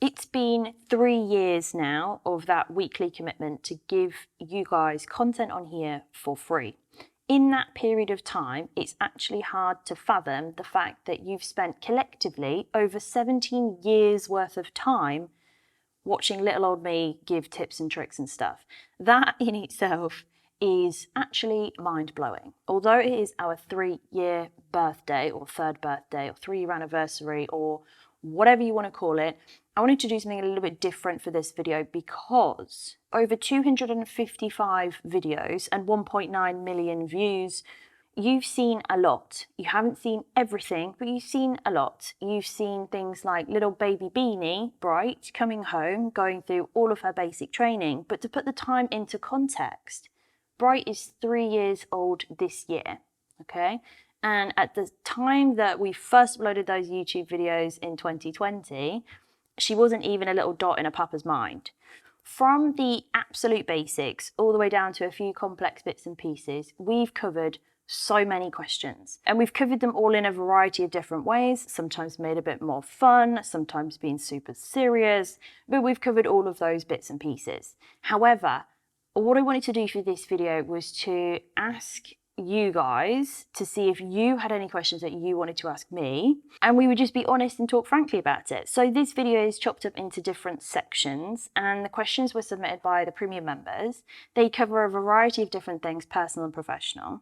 It's been 3 years now of that weekly commitment to give you guys content on here for free. In that period of time, it's actually hard to fathom the fact that you've spent collectively over 17 years worth of time watching little old me give tips and tricks and stuff. That in itself is actually mind-blowing. Although it is our 3-year birthday or 3rd birthday or 3-year anniversary or whatever you want to call it, I wanted to do something a little bit different for this video because over 255 videos and 1.9 million views, you've seen a lot. You haven't seen everything, but you've seen a lot. You've seen things like little baby Beanie, Bright, coming home, going through all of her basic training. But to put the time into context, Bright is 3 years old this year, okay? And at the time that we first uploaded those YouTube videos in 2020, she wasn't even a little dot in a papa's mind. From the absolute basics all the way down to a few complex bits and pieces, we've covered so many questions, and we've covered them all in a variety of different ways, sometimes made a bit more fun, sometimes being super serious, but we've covered all of those bits and pieces. However, what I wanted to do for this video was to ask you guys to see if you had any questions that you wanted to ask me, and we would just be honest and talk frankly about it. So this video is chopped up into different sections, and the questions were submitted by the premium members. They cover a variety of different things, personal and professional.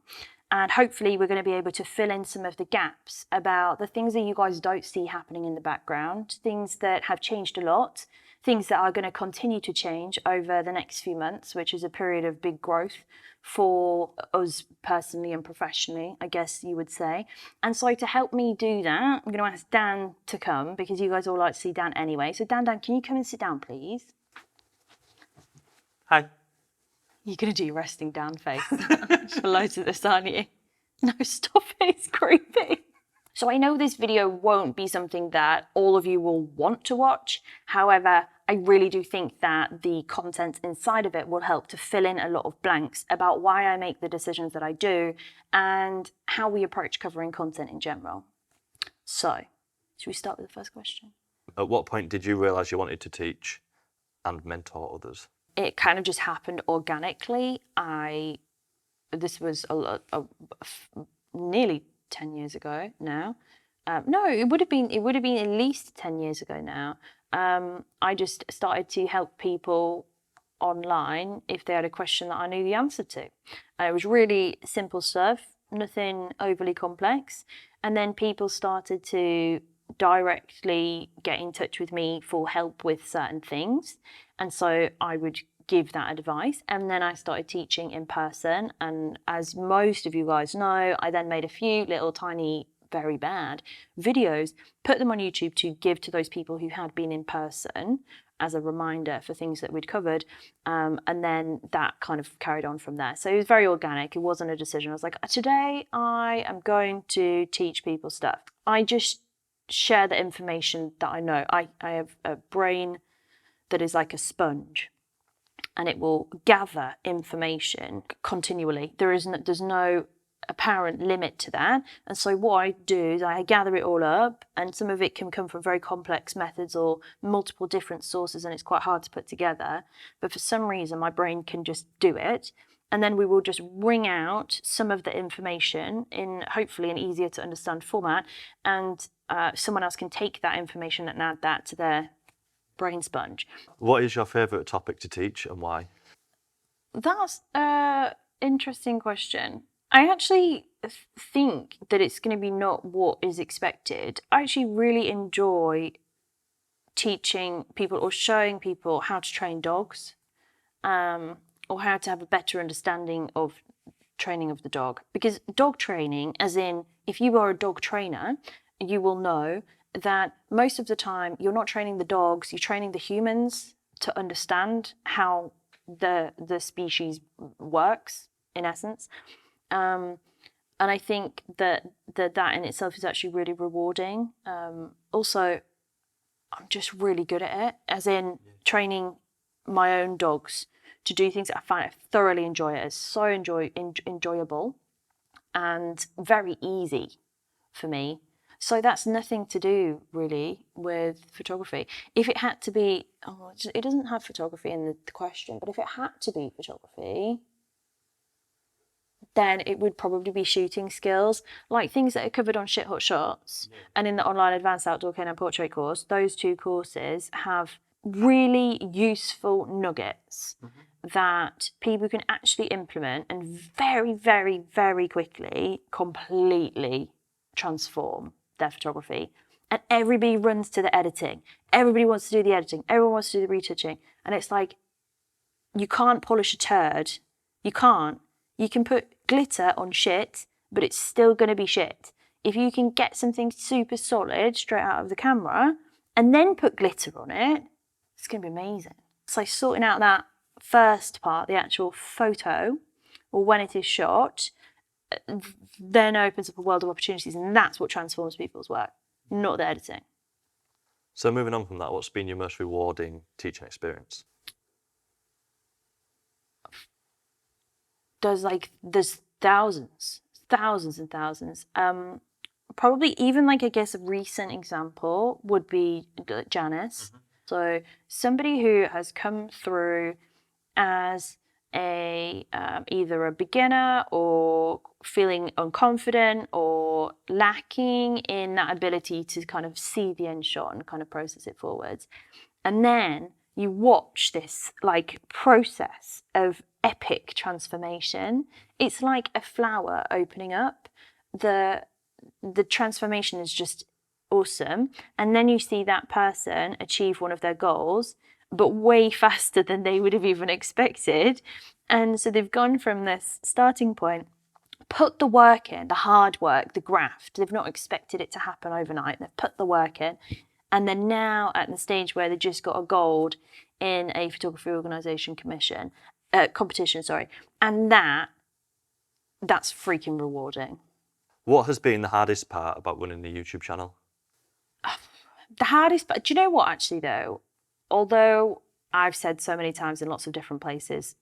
And hopefully we're going to be able to fill in some of the gaps about the things that you guys don't see happening in the background, things that have changed a lot, things that are going to continue to change over the next few months, which is a period of big growth for us personally and professionally, I guess you would say. And so to help me do that, I'm going to ask Dan to come because you guys all like to see Dan anyway. So Dan, can you come and sit down, please? Hi. You're going to do your resting down face for loads of this, aren't you? No, stop it, it's creepy. So I know this video won't be something that all of you will want to watch. However, I really do think that the content inside of it will help to fill in a lot of blanks about why I make the decisions that I do and how we approach covering content in general. So, should we start with the first question? At what point did you realise you wanted to teach and mentor others? It kind of just happened organically. This was nearly 10 years ago now. No, it would have been at least 10 years ago now. I just started to help people online if they had a question that I knew the answer to. It was really simple stuff, nothing overly complex. And then people started to directly get in touch with me for help with certain things. And so I would give that advice. And then I started teaching in person. And as most of you guys know, I then made a few little tiny, very bad videos, put them on YouTube to give to those people who had been in person as a reminder for things that we'd covered. And then that kind of carried on from there. So it was very organic. It wasn't a decision. I was like, today I am going to teach people stuff. I just share the information that I know. I have a brain that is like a sponge, and it will gather information continually. There's no apparent limit to that. And so what I do is I gather it all up, and some of it can come from very complex methods or multiple different sources, and it's quite hard to put together. But for some reason, my brain can just do it. And then we will just wring out some of the information in hopefully an easier to understand format. And someone else can take that information and add that to their brain sponge. What is your favourite topic to teach and why? That's an interesting question. I actually think that it's going to be not what is expected. I actually really enjoy teaching people or showing people how to train dogs, or how to have a better understanding of training of the dog. Because dog training, as in if you are a dog trainer, you will know that most of the time you're not training the dogs, you're training the humans to understand how the species works, in essence. And I think that in itself is actually really rewarding. Also, I'm just really good at it, as in training my own dogs to do things that I thoroughly enjoy it. It's so enjoyable and very easy for me. So that's nothing to do really with photography. If it had to be, it doesn't have photography in the question, but if it had to be photography, then it would probably be shooting skills, like things that are covered on Shit Hot Shots and in the online advanced outdoor canine portrait course. Those two courses have really useful nuggets that people can actually implement and very, very, very quickly completely transform their photography. And everybody runs to the editing. Everybody wants to do the editing. Everyone wants to do the retouching. And it's like, you can't polish a turd. You can't. You can put glitter on shit, but it's still going to be shit. If you can get something super solid straight out of the camera and then put glitter on it, it's going to be amazing. So sorting out that first part, the actual photo, or when it is shot, then opens up a world of opportunities, and that's what transforms people's work, not the editing. So moving on from that, what's been your most rewarding teaching experience? There's thousands and thousands. Probably even like, I guess, a recent example would be Janice. So somebody who has come through as a either a beginner or feeling unconfident or lacking in that ability to kind of see the end shot and kind of process it forwards. And then you watch this like process of epic transformation. It's like a flower opening up. The transformation is just awesome. And then you see that person achieve one of their goals, but way faster than they would have even expected. And so they've gone from this starting point, put the work in, the hard work, the graft. They've not expected it to happen overnight. They've put the work in. And they're now at the stage where they just got a gold in a photography organisation competition, and that's freaking rewarding. What has been the hardest part about running the YouTube channel? The hardest part, do you know what, actually, though? Although I've said so many times in lots of different places,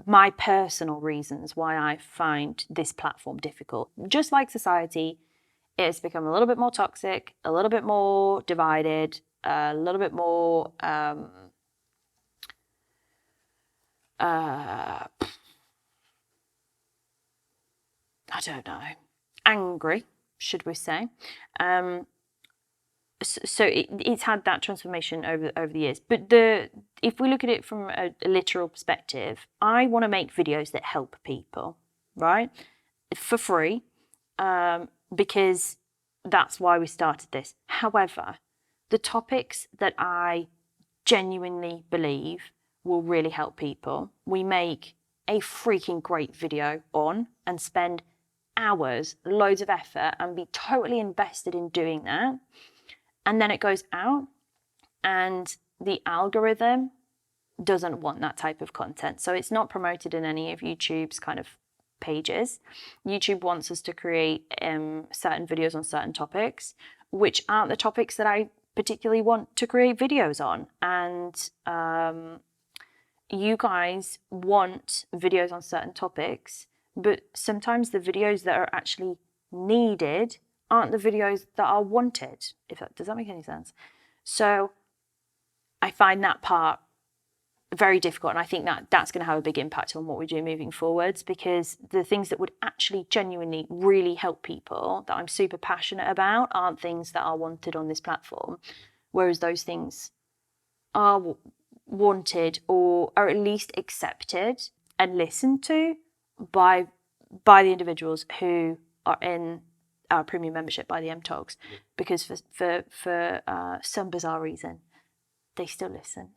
my personal reasons why I find this platform difficult, just like society, it has become a little bit more toxic, a little bit more divided, a little bit more I don't know, angry, should we say. So it's had that transformation over the years. But if we look at it from a literal perspective, I want to make videos that help people, right? For free, because that's why we started this. However, the topics that I genuinely believe will really help people, we make a freaking great video on and spend hours, loads of effort, and be totally invested in doing that. And then it goes out and the algorithm doesn't want that type of content. So it's not promoted in any of YouTube's kind of pages. YouTube wants us to create certain videos on certain topics, which aren't the topics that I particularly want to create videos on. And you guys want videos on certain topics, but sometimes the videos that are actually needed aren't the videos that are wanted. Does that make any sense? So I find that part very difficult, and I think that that's going to have a big impact on what we do moving forwards, because the things that would actually genuinely really help people that I'm super passionate about aren't things that are wanted on this platform, whereas those things are wanted or are at least accepted and listened to by the individuals who are in our premium membership by the MTogs, because for some bizarre reason they still listen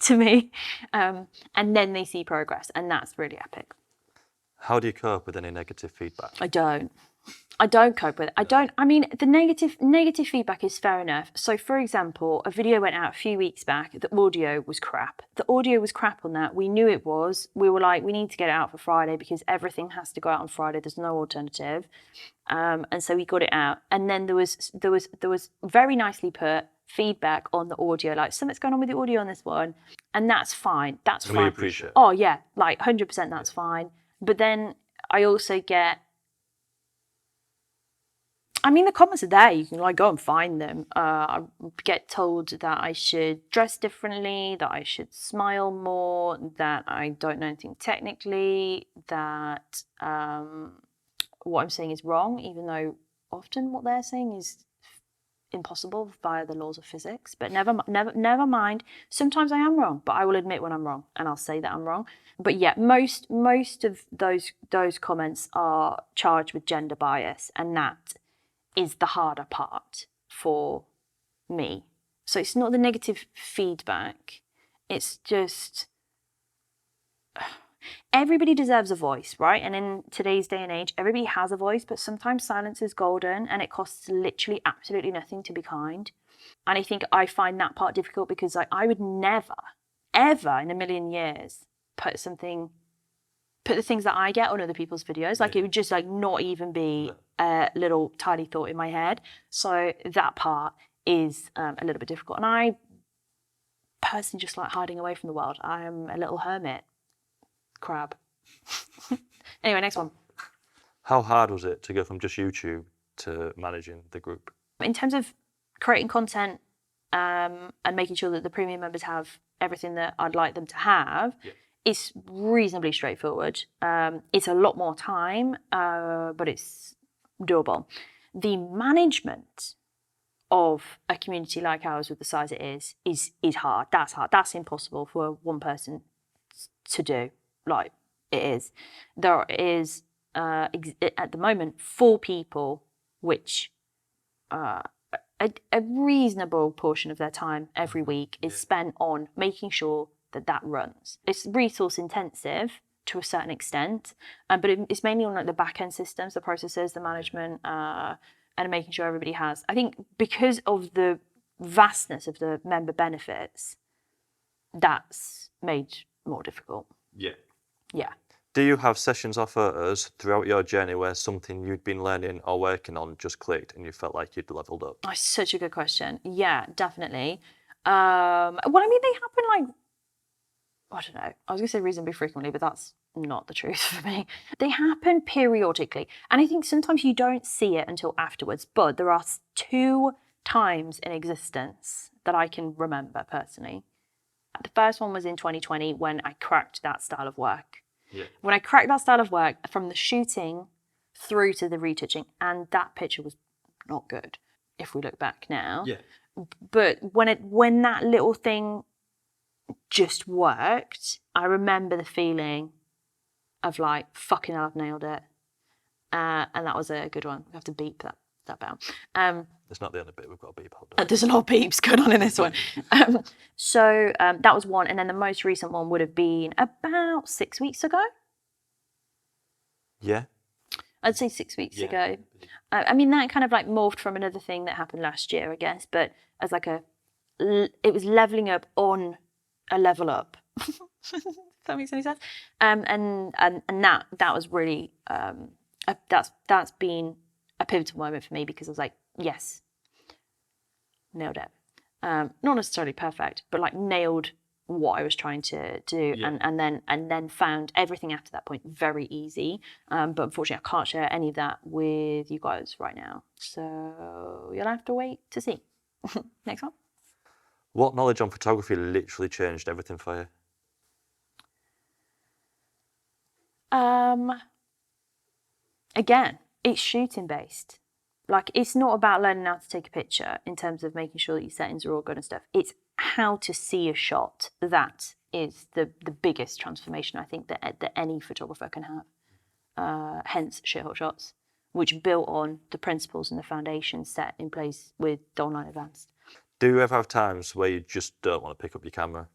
to me, and then they see progress, and that's really epic. How do you cope with any negative feedback? I don't cope with it. I mean, the negative feedback is fair enough. So, for example, a video went out a few weeks back. The audio was crap. On that. We knew it was. We were like, we need to get it out for Friday because everything has to go out on Friday. There's no alternative. And so we got it out. And then there was very nicely put feedback on the audio, like something's going on with the audio on this one, and that's fine. That's fine. We appreciate it. Oh yeah, like 100%. That's fine. But then I also get I mean, the comments are there. You can like go and find them. I get told that I should dress differently, that I should smile more, that I don't know anything technically, that what I'm saying is wrong, even though often what they're saying is impossible via the laws of physics. But never mind. Sometimes I am wrong, but I will admit when I'm wrong, and I'll say that I'm wrong. But yeah, most of those comments are charged with gender bias, and that is the harder part for me. So it's not the negative feedback, it's just everybody deserves a voice, right? And in today's day and age, everybody has a voice, but sometimes silence is golden and it costs literally absolutely nothing to be kind. And I think I find that part difficult because I would never, ever in a million years put the things that I get on other people's videos. Like it would just like not even be a little tiny thought in my head. So that part is a little bit difficult. And I personally just like hiding away from the world. I am a little hermit crab. Anyway, next one. How hard was it to go from just YouTube to managing the group? In terms of creating content and making sure that the premium members have everything that I'd like them to have, it's reasonably straightforward. It's a lot more time, but it's doable. The management of a community like ours with the size it is hard. That's hard. That's impossible for one person to do. Like it is. There is at the moment 4 people, which a reasonable portion of their time every week is spent on making sure that runs. It's resource intensive to a certain extent, but it's mainly on like the back end systems, the processes, the management, and making sure everybody has. I think because of the vastness of the member benefits, that's made more difficult. Yeah. Do you have sessions or photos throughout your journey where something you'd been learning or working on just clicked and you felt like you'd leveled up? Oh, such a good question. Yeah, definitely. Well, I mean, they happen like, I don't know, I was going to say reasonably frequently, but that's not the truth for me. They happen periodically. And I think sometimes you don't see it until afterwards, but there are 2 times in existence that I can remember personally. The first one was in 2020 when I cracked that style of work. When I cracked that style of work, from the shooting through to the retouching, and that picture was not good if we look back now. But when that little thing just worked, I remember the feeling of like, fucking hell, I've nailed it. And that was a good one. We have to beep that out. It's not the only bit we've got to beep out. There's a lot of beeps going on in this one. So that was one. And then the most recent one would have been about 6 weeks ago. Yeah. I'd say 6 weeks ago. I mean, that kind of like morphed from another thing that happened last year, I guess, but as like it was leveling up on a level up. If that makes any sense. And that was really, that's been a pivotal moment for me because I was like, yes, nailed it. Not necessarily perfect, but like nailed what I was trying to do, and then found everything after that point very easy. But unfortunately, I can't share any of that with you guys right now. So you'll have to wait to see. Next one. What knowledge on photography literally changed everything for you? Again, it's shooting based. Like, it's not about learning how to take a picture in terms of making sure that your settings are all good and stuff. It's how to see a shot. That is the biggest transformation I think that any photographer can have. Hence shithole shots, which built on the principles and the foundations set in place with the Online Advanced. Do you ever have times where you just don't want to pick up your camera?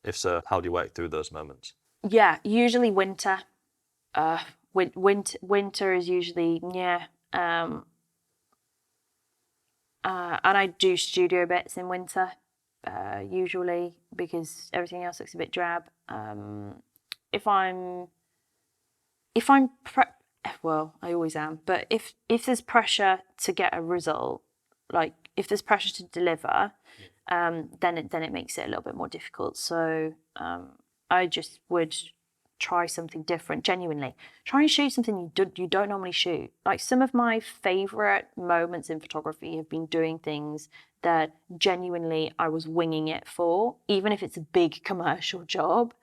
If so, how do you work through those moments? Yeah, usually winter. Winter is usually, and I do studio bits in winter, usually, because everything else looks a bit drab. Well, I always am, but if there's pressure to get a result, like if there's pressure to deliver, then it makes it a little bit more difficult. So I just would try something different. Genuinely, try and shoot something you don't normally shoot. Like, some of my favorite moments in photography have been doing things that genuinely I was winging it for, even if it's a big commercial job.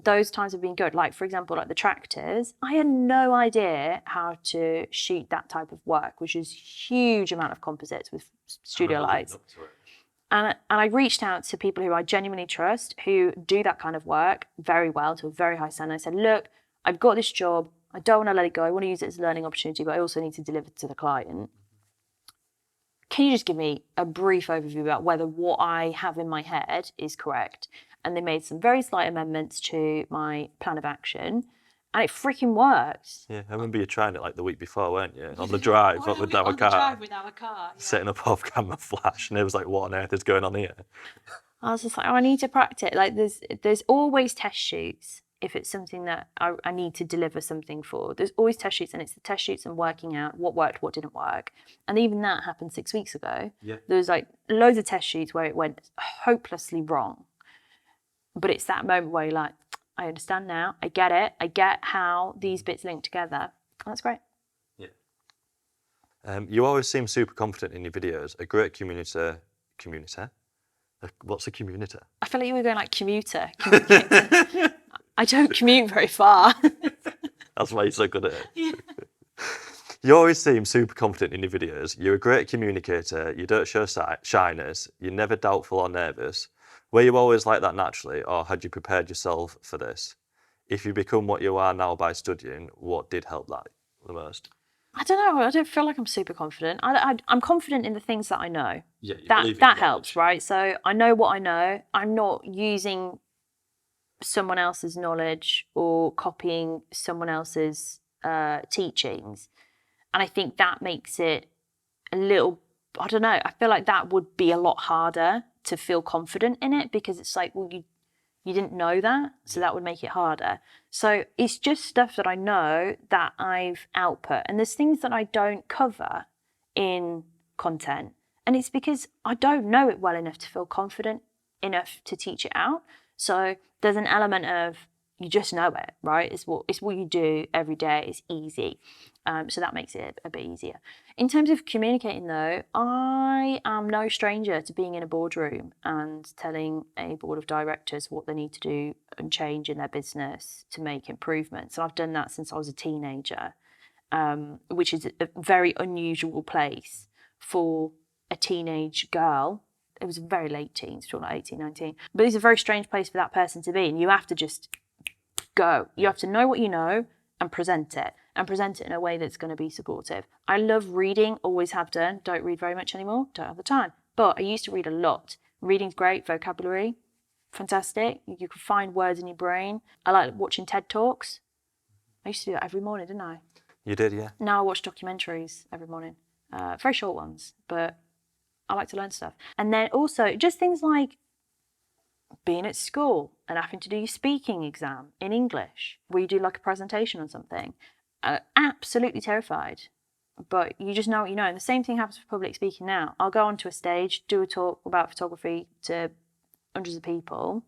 Those times have been good. Like, for example, like the tractors, I had no idea how to shoot that type of work, which is huge amount of composites with studio lights. And I reached out to people who I genuinely trust, who do that kind of work very well, to a very high standard. I said, look, I've got this job. I don't want to let it go. I want to use it as a learning opportunity, but I also need to deliver to the client. Can you just give me a brief overview about whether what I have in my head is correct? And they made some very slight amendments to my plan of action, and it freaking worked. Yeah, I remember you trying it like the week before, weren't you? On the drive, with our car. Setting up off-camera flash, and it was like, what on earth is going on here? I was just like, oh, I need to practice. Like, there's always test shoots if it's something that I need to deliver something for. There's always test shoots, and it's the test shoots and working out what worked, what didn't work. And even that happened 6 weeks ago. Yeah. There was like loads of test shoots where it went hopelessly wrong. But it's that moment where you're like, I understand now. I get it. I get how these bits link together. And that's great. Yeah. You always seem super confident in your videos. A great communicator. What's a communicator? I feel like you were going like commuter. I don't commute very far. That's why you're so good at it. Yeah. You always seem super confident in your videos. You're a great communicator. You don't show shyness. You're never doubtful or nervous. Were you always like that naturally, or had you prepared yourself for this? If you become what you are now by studying, what did help that the most? I don't know. I don't feel like I'm super confident. I'm confident in the things that I know. Yeah, that helps, right? So I know what I know. I'm not using someone else's knowledge or copying someone else's teachings. And I think that makes it a little, I don't know, I feel like that would be a lot harder to feel confident in it, because it's like, well, you didn't know that, so that would make it harder. So it's just stuff that I know that I've output, and there's things that I don't cover in content, and it's because I don't know it well enough to feel confident enough to teach it out. So there's an element of, you just know it, right? It's what you do every day. It's easy. So that makes it a bit easier. In terms of communicating though, I am no stranger to being in a boardroom and telling a board of directors what they need to do and change in their business to make improvements. And I've done that since I was a teenager, which is a very unusual place for a teenage girl. It was very late teens, sort of like 18, 19. But it's a very strange place for that person to be, and you have to just go. You have to know what you know and present it in a way that's going to be supportive. I love reading, always have done. Don't read very much anymore, don't have the time. But I used to read a lot. Reading's great, vocabulary, fantastic. You can find words in your brain. I like watching TED Talks. I used to do that every morning, didn't I? You did, yeah. Now I watch documentaries every morning. Very short ones, but I like to learn stuff. And then also just things like being at school and having to do your speaking exam in English, where you do like a presentation on something. Absolutely terrified, but you just know what you know. And the same thing happens for public speaking now. I'll go onto a stage, do a talk about photography to hundreds of people.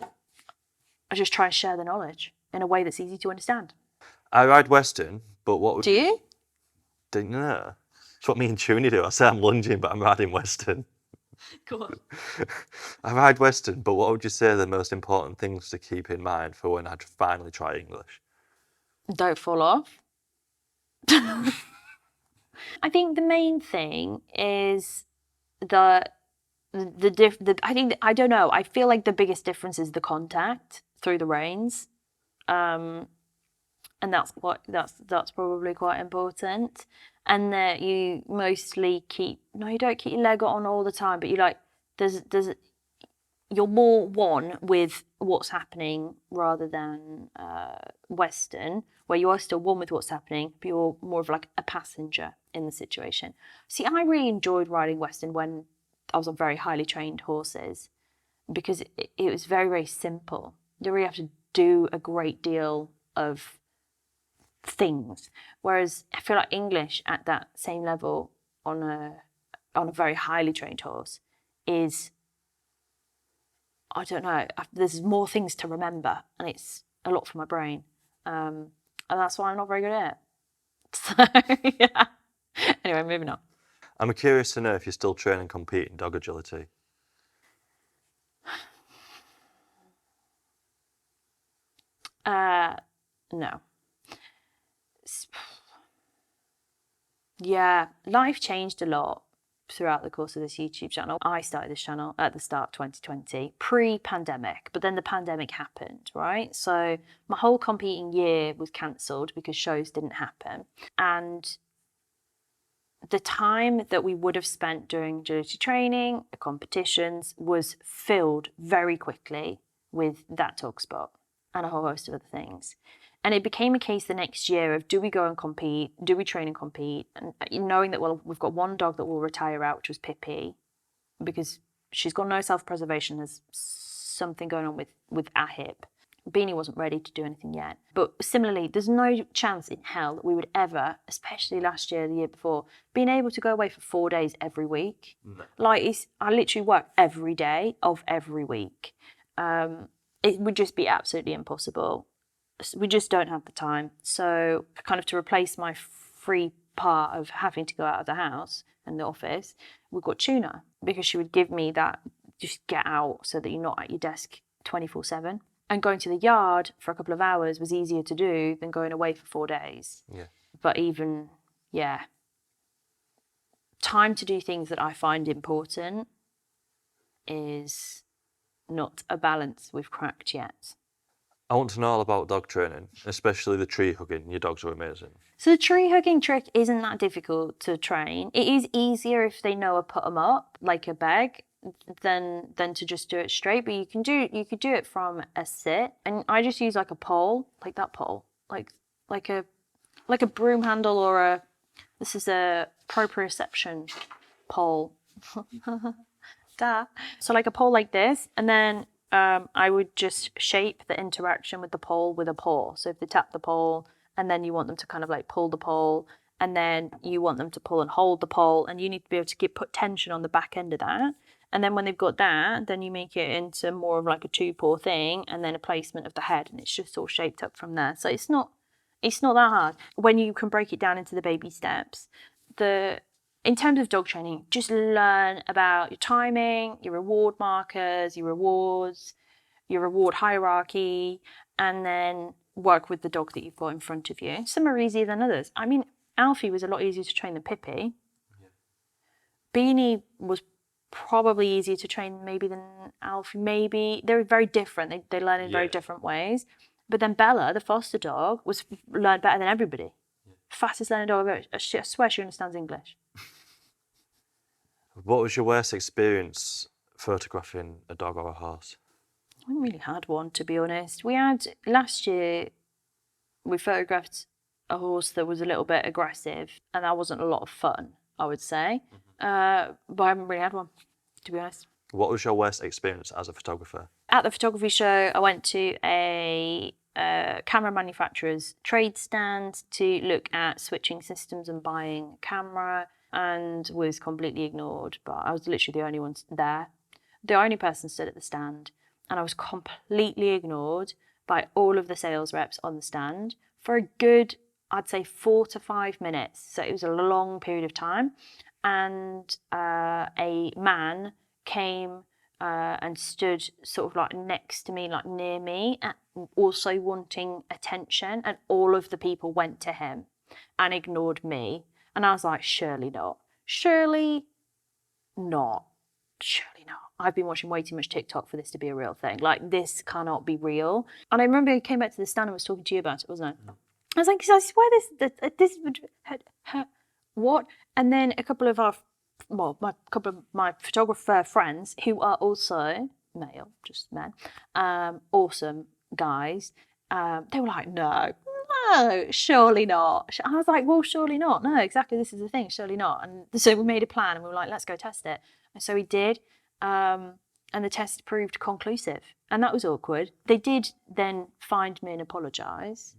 I just try and share the knowledge in a way that's easy to understand. I ride Western, but what would... Do you? Didn't know. That's what me and Tuni do. I say I'm lunging, but I'm riding Western. Go on. I ride Western, but what would you say are the most important things to keep in mind for when I finally try English? Don't fall off. I think the main thing is I feel like the biggest difference is the contact through the reins. And that's probably quite important. And that you mostly you don't keep your leg on all the time, but you like, you're more one with what's happening rather than Western, where you are still one with what's happening, but you're more of like a passenger in the situation. See, I really enjoyed riding Western when I was on very highly trained horses, because it was very, very simple. You don't really have to do a great deal of things, whereas I feel like English at that same level on a very highly trained horse is I don't know. There's more things to remember, and it's a lot for my brain. And that's why I'm not very good at it. So, yeah. Anyway, moving on. I'm curious to know if you still train and compete in dog agility. No. Yeah, life changed a lot throughout the course of this YouTube channel. I started this channel at the start of 2020, pre-pandemic, but then the pandemic happened, right? So my whole competing year was cancelled because shows didn't happen. And the time that we would have spent doing agility training, competitions, was filled very quickly with that talk spot and a whole host of other things. And it became a case the next year of, do we go and compete? Do we train and compete? And knowing that, well, we've got one dog that will retire out, which was Pippi, because she's got no self-preservation. There's something going on with our hip. Beanie wasn't ready to do anything yet. But similarly, there's no chance in hell that we would ever, especially last year, the year before, being able to go away for 4 days every week. No. Like, I literally work every day of every week. It would just be absolutely impossible. We just don't have the time. So kind of to replace my free part of having to go out of the house and the office, we've got Tuna, because she would give me that, just get out so that you're not at your desk 24/7. And going to the yard for a couple of hours was easier to do than going away for 4 days. Yeah. But even, time to do things that I find important is not a balance we've cracked yet. I want to know all about dog training, especially the tree hugging. Your dogs are amazing. So the tree hugging trick isn't that difficult to train. It is easier if they know a put 'em up, like a bag, than to just do it straight. But you could do it from a sit, and I just use like a pole, like that pole, like a broom handle, or this is a proprioception pole. Duh. So like a pole like this, and then I would just shape the interaction with the pole with a paw. So if they tap the pole, and then you want them to kind of like pull the pole, and then you want them to pull and hold the pole, and you need to be able to put tension on the back end of that. And then when they've got that, then you make it into more of like a 2-paw thing, and then a placement of the head, and it's just all shaped up from there. So it's not that hard when you can break it down into the baby steps. In terms of dog training, just learn about your timing, your reward markers, your rewards, your reward hierarchy, and then work with the dog that you've got in front of you. Some are easier than others. I mean, Alfie was a lot easier to train than Pippi. Yeah. Beanie was probably easier to train maybe than Alfie. Maybe they're very different. They learn in very different ways. But then Bella, the foster dog, learned better than everybody. Yeah. Fastest learning dog ever. I swear she understands English. What was your worst experience photographing a dog or a horse? I haven't really had one, to be honest. Last year, we photographed a horse that was a little bit aggressive, and that wasn't a lot of fun, I would say. Mm-hmm. But I haven't really had one, to be honest. What was your worst experience as a photographer? At the photography show, I went to a camera manufacturer's trade stand to look at switching systems and buying a camera, and was completely ignored. But I was literally the only one there. The only person stood at the stand, and I was completely ignored by all of the sales reps on the stand for a good, I'd say, 4 to 5 minutes. So it was a long period of time. And a man came and stood sort of like next to me, like near me, also wanting attention. And all of the people went to him and ignored me. And I was like, surely not. Surely not. Surely not. I've been watching way too much TikTok for this to be a real thing. Like, this cannot be real. And I remember I came back to the stand and was talking to you about it, wasn't I? I was like, I swear this would what? And then a couple of my photographer friends, who are also male, just men, awesome guys, they were like, no, surely not. I was like, well, surely not. No, exactly, this is the thing, surely not. And so we made a plan, and we were like, let's go test it. And so we did, and the test proved conclusive, and that was awkward. They did then find me and apologise,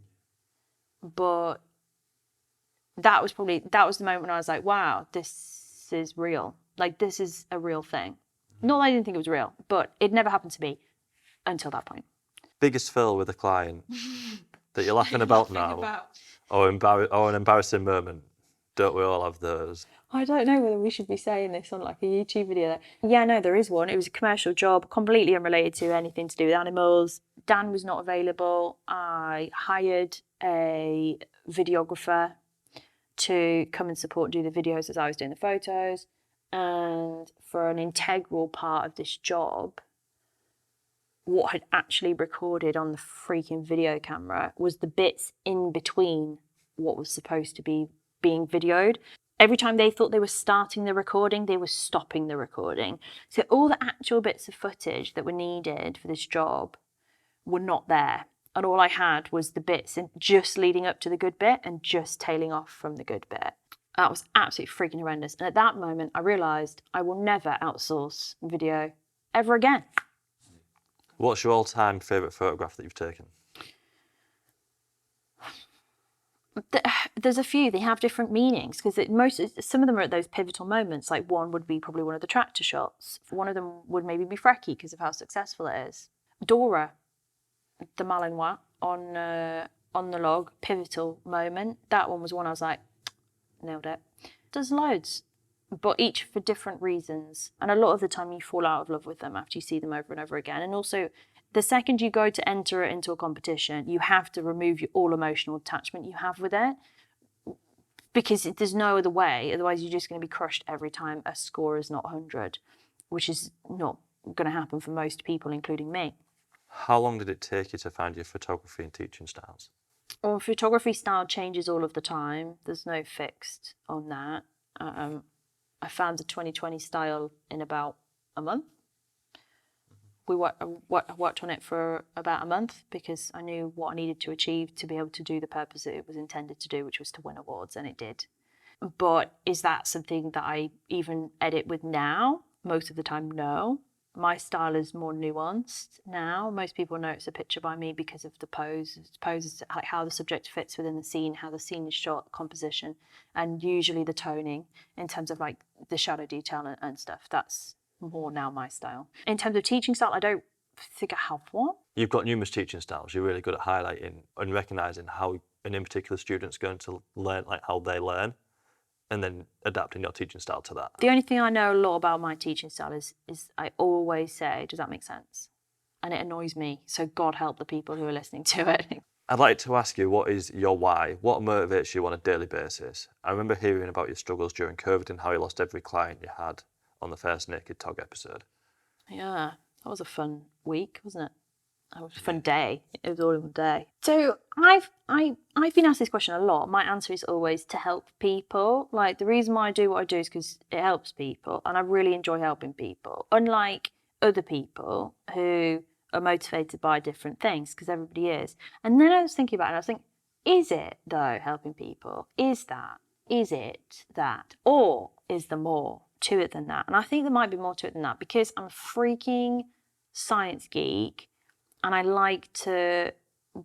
but that was the moment when I was like, wow, this is real. Like, this is a real thing. Not that I didn't think it was real, but it never happened to me until that point. Biggest fail with a client that you're laughing about now, or an embarrassing moment? Don't we all have those? I don't know whether we should be saying this on like a YouTube video. Yeah, no, there is one. It was a commercial job, completely unrelated to anything to do with animals. Dan was not available. I hired a videographer to come and support and do the videos as I was doing the photos. And for an integral part of this job, what had actually recorded on the freaking video camera was the bits in between what was supposed to be being videoed. Every time they thought they were starting the recording, they were stopping the recording. So all the actual bits of footage that were needed for this job were not there. And all I had was the bits just leading up to the good bit and just tailing off from the good bit. That was absolutely freaking horrendous. And at that moment, I realised I will never outsource video ever again. What's your all-time favourite photograph that you've taken? There's a few. They have different meanings because some of them are at those pivotal moments. Like one would be probably one of the tractor shots. One of them would maybe be Frecky because of how successful it is. Dora, the Malinois on the log, pivotal moment. That one was one I was like, nailed it. There's loads, but each for different reasons. And a lot of the time you fall out of love with them after you see them over and over again. And also, the second you go to enter it into a competition, you have to remove all emotional attachment you have with it because there's no other way. Otherwise, you're just going to be crushed every time a score is not 100, which is not going to happen for most people, including me. How long did it take you to find your photography and teaching styles? Well, photography style changes all of the time. There's no fixed on that. I found the 2020 style in about a month. I worked on it for about a month because I knew what I needed to achieve to be able to do the purpose that it was intended to do, which was to win awards, and it did. But is that something that I even edit with now? Most of the time, no. My style is more nuanced now. Most people know it's a picture by me because of the pose. Pose is like how the subject fits within the scene, how the scene is shot, composition, and usually the toning in terms of like the shadow detail and stuff. That's more now my style. In terms of teaching style, I don't think I have one. You've got numerous teaching styles. You're really good at highlighting and recognising how an in particular student's going to learn, like how they learn, and then adapting your teaching style to that. The only thing I know a lot about my teaching style is I always say, does that make sense? And it annoys me. So God help the people who are listening to it. I'd like to ask you, what is your why? What motivates you on a daily basis? I remember hearing about your struggles during COVID and how you lost every client you had on the first Naked Tog episode. Yeah, that was a fun week, wasn't it? It was a fun day. It was all in one day. So I've been asked this question a lot. My answer is always to help people. Like the reason why I do what I do is because it helps people, and I really enjoy helping people. Unlike other people who are motivated by different things, because everybody is. And then I was thinking about it. And I was thinking, is it though helping people? Is it that, or is there more to it than that? And I think there might be more to it than that because I'm a freaking science geek. And I like to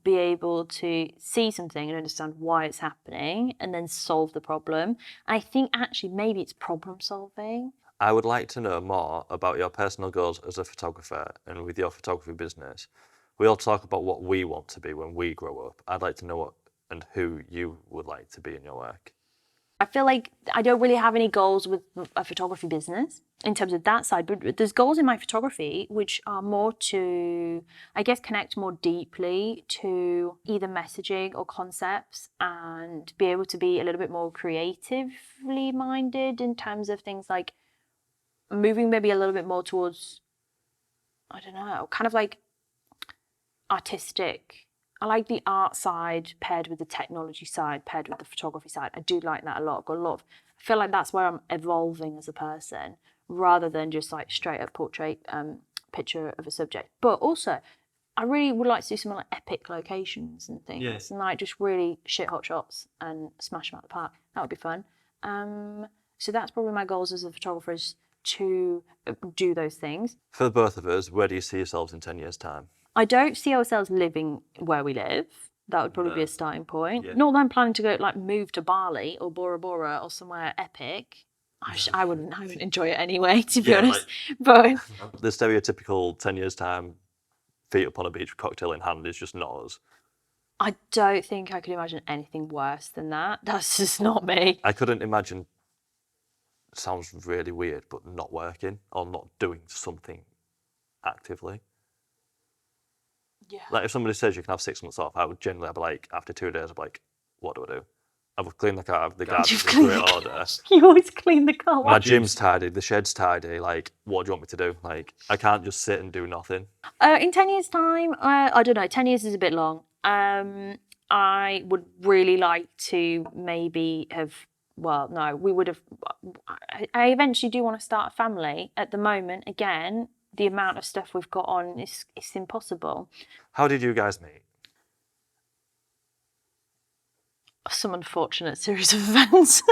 be able to see something and understand why it's happening and then solve the problem. And I think actually maybe it's problem solving. I would like to know more about your personal goals as a photographer and with your photography business. We all talk about what we want to be when we grow up. I'd like to know what and who you would like to be in your work. I feel like I don't really have any goals with a photography business in terms of that side, but there's goals in my photography which are more to, I guess, connect more deeply to either messaging or concepts and be able to be a little bit more creatively minded in terms of things like moving maybe a little bit more towards, I don't know, kind of like artistic. I like the art side paired with the technology side, paired with the photography side. I do like that a lot. I've got a lot of, I feel like that's where I'm evolving as a person rather than just like straight up portrait picture of a subject. But also, I really would like to do something like epic locations and things and like just really shit hot shots and smash them out the park. That would be fun. So that's probably my goals as a photographer is to do those things. For the both of us, where do you see yourselves in 10 years' time? I don't see ourselves living where we live. That would probably be a starting point. Yeah. Not that I'm planning to go like move to Bali or Bora Bora or somewhere epic. I wouldn't enjoy it anyway, to be Yeah, honest. But The stereotypical 10 years' time, feet up on a beach, cocktail in hand is just not us. I don't think I could imagine anything worse than that. That's just not me. I couldn't imagine, sounds really weird, but not working or not doing something actively. Yeah. Like if somebody says you can have 6 months off, I would generally be like, after 2 days, I'd be like, what do I do? I would clean the car, the garden's in great order. You always clean the car. My gym's tidy, the shed's tidy. Like, what do you want me to do? Like, I can't just sit and do nothing. In 10 years' time, I don't know. 10 years is a bit long. I would really like to maybe have. Well, no, we would have. I eventually do want to start a family. At the moment, again, the amount of stuff we've got on is it's impossible. How did you guys meet? Some unfortunate series of events.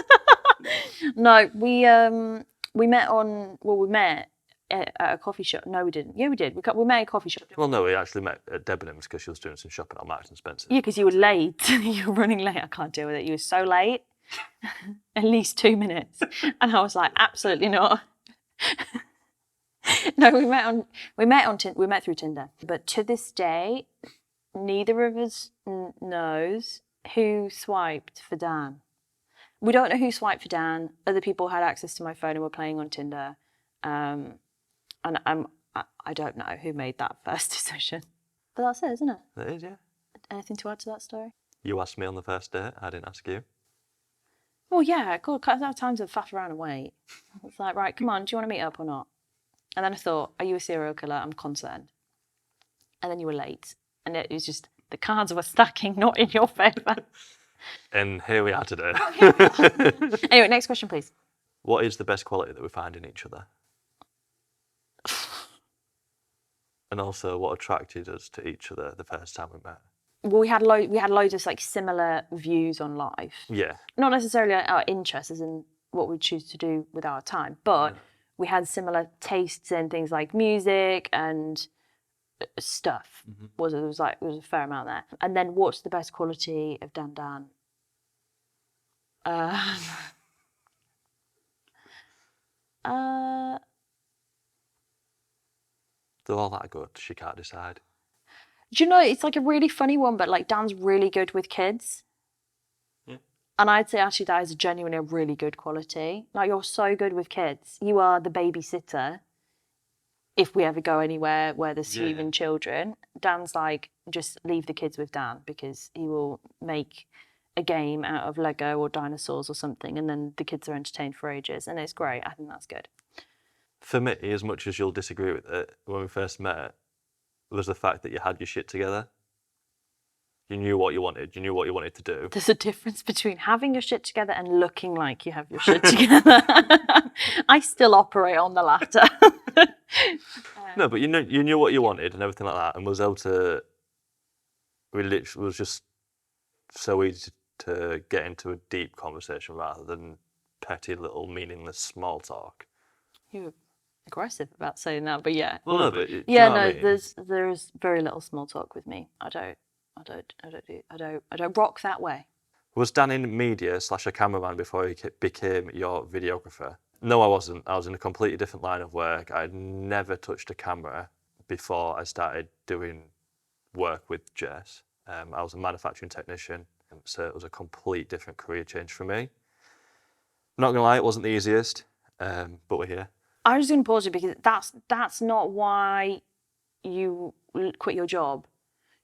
No, we met at a coffee shop. No, we didn't. Yeah, we did. We met at a coffee shop. Well, no, we actually met at Debenhams because she was doing some shopping on Marks and Spencer. Yeah, because you were late. You were running late. I can't deal with it. You were so late. At least 2 minutes. And I was like, absolutely not. No, we met through Tinder. But to this day, neither of us knows who swiped for Dan. We don't know who swiped for Dan. Other people had access to my phone and were playing on Tinder. And I don't know who made that first decision. But that's it, isn't it? It is, yeah. Anything to add to that story? You asked me on the first date. I didn't ask you. Well, yeah, God, I don't have time to faff around and wait. It's like, right, come on, do you want to meet up or not? And then I thought, are you a serial killer? I'm concerned. And then you were late. And it was just, the cards were stacking not in your favour. And here we are today. Anyway, next question, please. What is the best quality that we find in each other? And also, what attracted us to each other the first time we met? Well, we had loads of like similar views on life. Yeah. Not necessarily our interests as in what we choose to do with our time, but we had similar tastes in things like music and stuff. There was a fair amount there. And then what's the best quality of Dan? They're all that good, she can't decide. Do you know, it's like a really funny one, but like Dan's really good with kids. Yeah. And I'd say actually that is genuinely a really good quality. Like you're so good with kids. You are the babysitter if we ever go anywhere where there's human children. Dan's like, just leave the kids with Dan because he will make a game out of Lego or dinosaurs or something and then the kids are entertained for ages and it's great. I think that's good. For me, as much as you'll disagree with it, when we first met, was the fact that you had your shit together. You knew what you wanted. You knew what you wanted to do. There's a difference between having your shit together and looking like you have your shit together. I still operate on the latter. No, but you knew what you wanted and everything like that, and was able to. We literally was just so easy to get into a deep conversation rather than petty little meaningless small talk. You were aggressive about saying that, but yeah. Well, no, but yeah, no. There's very little small talk with me. I don't rock that way. Was Dan in media / a cameraman before he became your videographer? No, I wasn't. I was in a completely different line of work. I'd never touched a camera before I started doing work with Jess. I was a manufacturing technician, so it was a complete different career change for me. Not gonna lie, it wasn't the easiest, but we're here. I was going to pause you because that's not why you quit your job.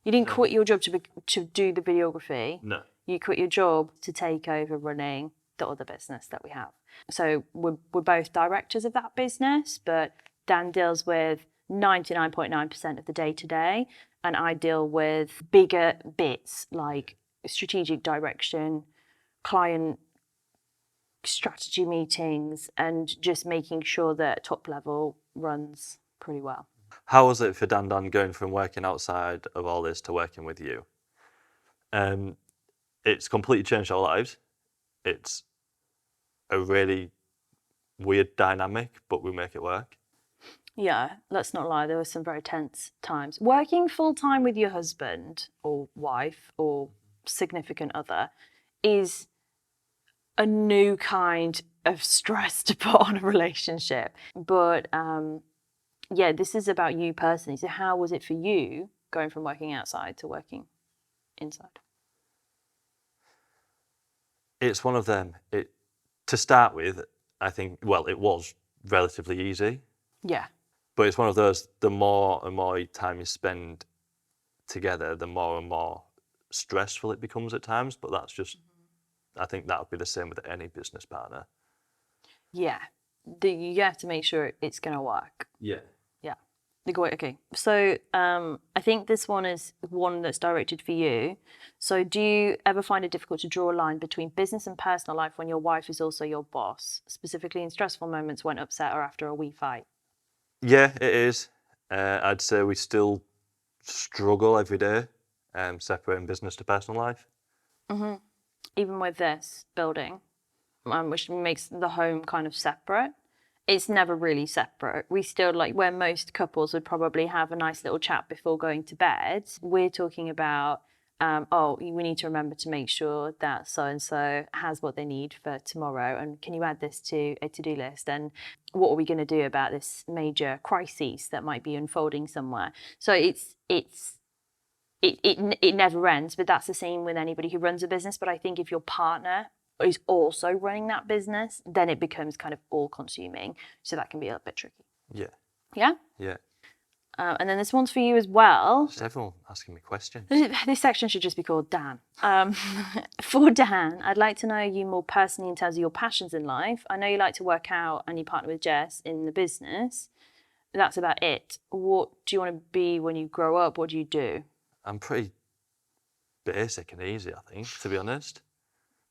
You didn't quit your job to do the videography. No. You quit your job to take over running the other business that we have. So we're both directors of that business, but Dan deals with 99.9% of the day-to-day, and I deal with bigger bits like strategic direction, client strategy meetings, and just making sure that top level runs pretty well. How was it for Dan going from working outside of all this to working with you? It's completely changed our lives. It's a really weird dynamic, but we make it work. Yeah, let's not lie, there were some very tense times. Working full-time with your husband or wife or significant other is a new kind of stress to put on a relationship. But yeah, this is about you personally. So how was it for you going from working outside to working inside? It's one of them. To start with, I think, well, it was relatively easy. Yeah. But it's one of those, the more and more time you spend together, the more and more stressful it becomes at times. But that's just, I think that would be the same with any business partner. Yeah. You have to make sure it's going to work. Yeah. Yeah. Okay. So I think this one is one that's directed for you. So do you ever find it difficult to draw a line between business and personal life when your wife is also your boss, specifically in stressful moments when upset or after a wee fight? Yeah, it is. I'd say we still struggle every day, separating business to personal life. Mm-hmm. Even with this building, which makes the home kind of separate, it's never really separate. We still, like where most couples would probably have a nice little chat before going to bed, we're talking about, we need to remember to make sure that so-and-so has what they need for tomorrow. And can you add this to a to-do list? And what are we going to do about this major crisis that might be unfolding somewhere? So it never ends, but that's the same with anybody who runs a business. But I think if your partner is also running that business, then it becomes kind of all consuming. So that can be a bit tricky. Yeah. Yeah? Yeah. And then this one's for you as well. Just everyone asking me questions. This section should just be called Dan. For Dan, I'd like to know you more personally in terms of your passions in life. I know you like to work out and you partner with Jess in the business. That's about it. What do you want to be when you grow up? What do you do? I'm pretty basic and easy, I think, to be honest.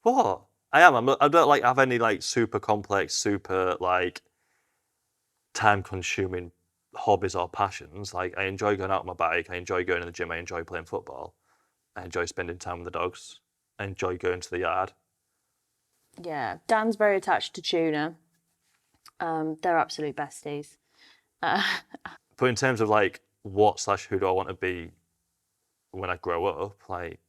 What? I am. I don't like have any like super complex, super like time-consuming hobbies or passions. Like I enjoy going out on my bike. I enjoy going to the gym. I enjoy playing football. I enjoy spending time with the dogs. I enjoy going to the yard. Yeah, Dan's very attached to tuna. They're absolute besties. But in terms of like who do I want to be when I grow up, like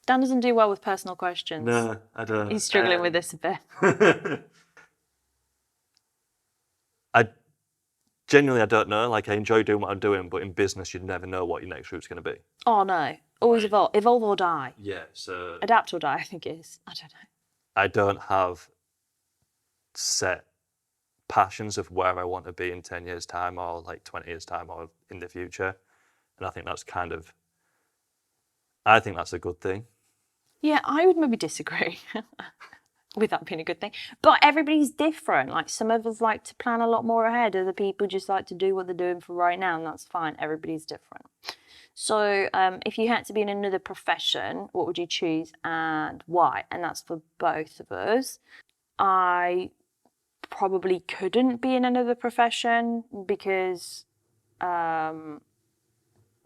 Dan doesn't do well with personal questions. no, I don't. He's struggling with this a bit. I genuinely don't know. Like I enjoy doing what I'm doing, but in business you never know what your next route's going to be. Oh no, always evolve or die. Yeah, so Adapt or die, I think it is. I don't know. I don't have set passions of where I want to be in 10 years' time or like 20 years' time or in the future. And I think that's a good thing. Yeah, I would maybe disagree with that being a good thing. But everybody's different. Like some of us like to plan a lot more ahead. Other people just like to do what they're doing for right now, and that's fine. Everybody's different. So if you had to be in another profession, what would you choose and why? And that's for both of us. I probably couldn't be in another profession because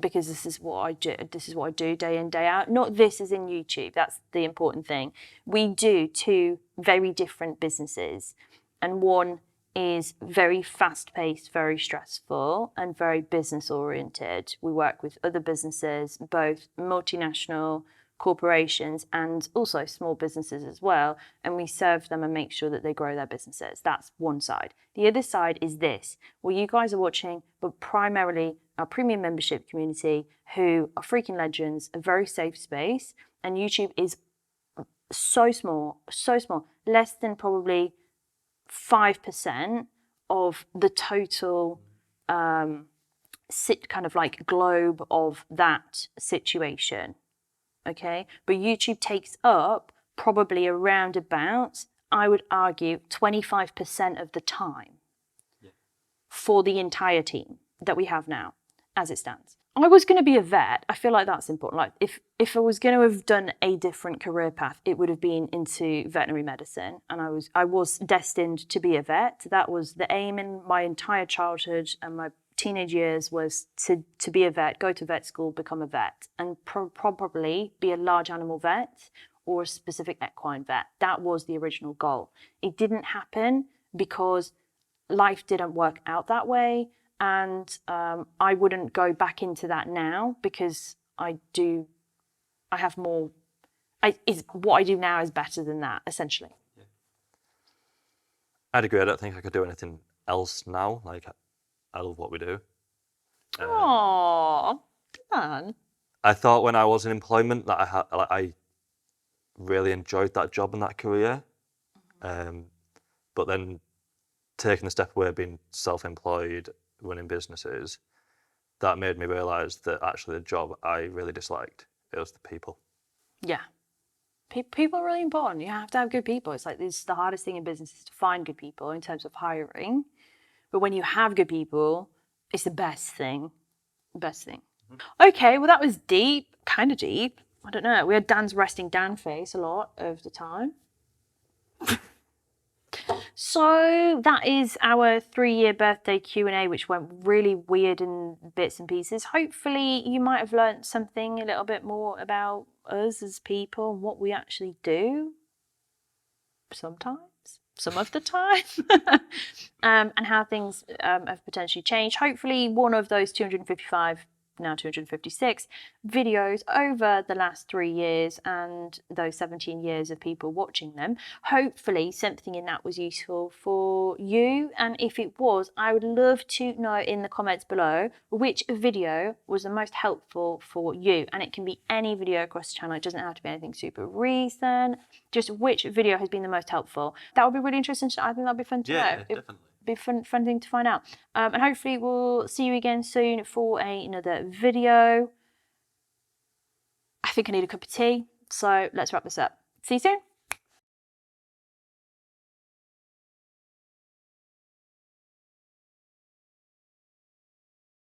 this is what I do. This is what I do day in, day out. Not this as in YouTube. That's the important thing. We do two very different businesses, and one is very fast-paced, very stressful, and very business-oriented. We work with other businesses, both multinational corporations and also small businesses as well, and we serve them and make sure that they grow their businesses. That's one side. The other side is this, where you guys are watching, but primarily our premium membership community who are freaking legends, a very safe space, and YouTube is so small, less than probably 5% of the total kind of like globe of that situation. Okay, but YouTube takes up probably around about, I would argue, 25% of the time for the entire team that we have now, as it stands. I was going to be a vet. I feel like that's important. Like if I was going to have done a different career path, it would have been into veterinary medicine, and I was destined to be a vet. That was the aim in my entire childhood and my teenage years, was to be a vet, go to vet school, become a vet, and probably be a large animal vet or a specific equine vet. That was the original goal. It didn't happen because life didn't work out that way, and I wouldn't go back into that now because I have more what I do now is better than that, essentially. I'd agree. I don't think I could do anything else now. Like, I love what we do. Oh, Dan. I thought when I was in employment that I really enjoyed that job and that career. But then taking a step away, being self-employed, running businesses, that made me realise that actually the job I really disliked, it was the people. Yeah. People are really important. You have to have good people. It's like this, the hardest thing in business is to find good people in terms of hiring. But when you have good people, it's the best thing. Best thing. Okay, well that was deep. Kind of deep. I don't know. We had Dan's resting Dan face a lot of the time. So that is our 3-year birthday Q&A, which went really weird in bits and pieces. Hopefully you might have learnt something a little bit more about us as people and what we actually do. Sometimes, some of the time. And how things have potentially changed. Hopefully one of those 255, now 256 videos over the last 3 years and those 17 years of people watching them, hopefully something in that was useful for you. And if it was, I would love to know in the comments below which video was the most helpful for you. And it can be any video across the channel. It doesn't have to be anything super recent. Just which video has been the most helpful. That would be really interesting. I think that'd be fun to know. Yeah, definitely. Be fun thing to find out. And hopefully we'll see you again soon for another video. I think I need a cup of tea, so let's wrap this up. See you soon.